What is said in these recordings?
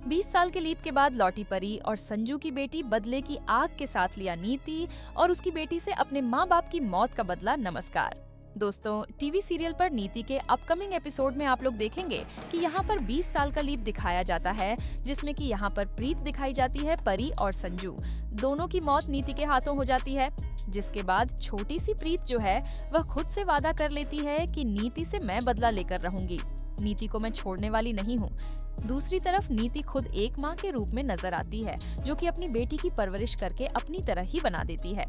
20 साल के लीप के बाद लौटी परी और संजू की बेटी बदले की आग के साथ लिया नीति और उसकी बेटी से अपने माँ बाप की मौत का बदला नमस्कार। दोस्तों, टीवी सीरियल पर नीति के अपकमिंग एपिसोड में आप लोग देखेंगे कि यहाँ पर 20 साल का लीप दिखाया जाता है, जिसमें कि यहाँ पर प्रीत दिखाई जाती है परी और संजू दोनों की मौत नीति के हाथों हो जाती है। जिसके बाद छोटी सी प्रीत जो है वह खुद से वादा कर लेती है कि नीति से मैं बदला लेकर रहूंगी, नीति को मैं छोड़ने वाली नहीं हूँ। दूसरी तरफ नीति खुद एक माँ के रूप में नजर आती है, जो कि अपनी बेटी की परवरिश करके अपनी तरह ही बना देती है।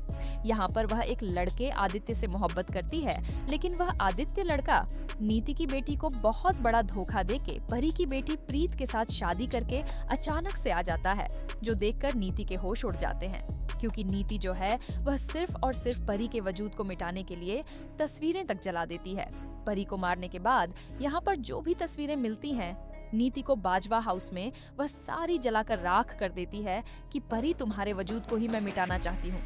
यहाँ पर वह एक लड़के आदित्य से मोहब्बत करती है, लेकिन वह आदित्य लड़का नीति की बेटी को बहुत बड़ा धोखा देके परी की बेटी प्रीत के साथ शादी करके अचानक से आ जाता है, जो देखकर नीति के होश उड़ जाते हैं। क्योंकि नीति जो है वह सिर्फ और सिर्फ परी के वजूद को मिटाने के लिए तस्वीरें तक जला देती है। परी को मारने के बाद यहाँ पर जो भी तस्वीरें मिलती हैं, नीति को बाजवा हाउस में वह सारी जलाकर राख कर देती है कि परी, तुम्हारे वजूद को ही मैं मिटाना चाहती हूँ,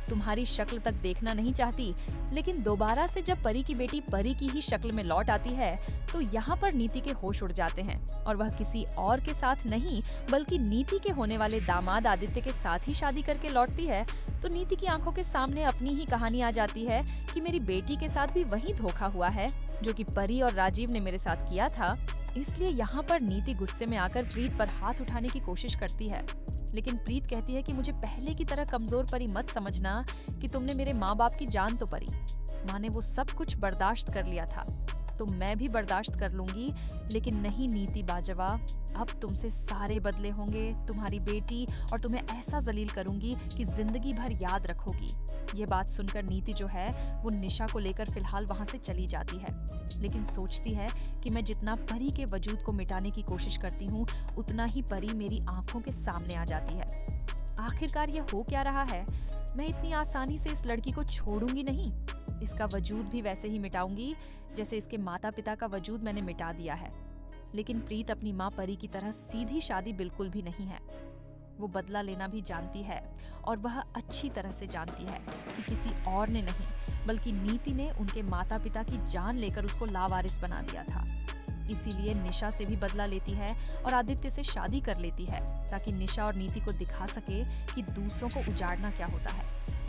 तुम्हारी शक्ल तक देखना नहीं चाहती। लेकिन दोबारा से जब परी की बेटी परी की ही शक्ल में लौट आती है तो यहाँ पर नीति के होश उड़ जाते हैं और वह किसी और के साथ नहीं बल्कि नीति के होने वाले दामाद आदित्य के साथ ही शादी करके लौटती है। तो नीति की आंखों के सामने अपनी ही कहानी आ जाती है कि मेरी बेटी के साथ भी वही धोखा हुआ है जो कि परी और राजीव ने मेरे साथ किया था। इसलिए यहाँ पर नीति गुस्से में आकर प्रीत पर हाथ उठाने की कोशिश करती है, लेकिन प्रीत कहती है कि मुझे पहले की तरह कमजोर परी मत समझना कि तुमने मेरे माँ बाप की जान तो परी। माँ ने वो सब कुछ बर्दाश्त कर लिया था तो मैं भी बर्दाश्त कर लूंगी, लेकिन नहीं नीति बाजवा, अब तुमसे सारे बदले होंगे, तुम्हारी बेटी, और तुम्हें ऐसा जलील करूंगी कि जिंदगी भर याद रखोगी। ये बात सुनकर नीति जो है वो निशा को लेकर फिलहाल वहां से चली जाती है, लेकिन सोचती है कि मैं जितना परी के वजूद को मिटाने की कोशिश करती हूँ उतना ही परी मेरी आंखों के सामने आ जाती है। आखिरकार ये हो क्या रहा है? मैं इतनी आसानी से इस लड़की को छोड़ूंगी नहीं, इसका वजूद भी वैसे ही मिटाऊंगी जैसे इसके माता पिता का वजूद मैंने मिटा दिया है। लेकिन प्रीत अपनी माँ परी की तरह सीधी शादी बिल्कुल भी नहीं है। वो बदला लेना भी जानती है और वह अच्छी तरह से जानती है कि किसी और ने नहीं बल्कि नीति ने उनके माता पिता की जान लेकर उसको लावारिस बना दिया था। इसीलिए निशा से भी बदला लेती है और आदित्य से शादी कर लेती है ताकि निशा और नीति को दिखा सके कि दूसरों को उजाड़ना क्या होता है।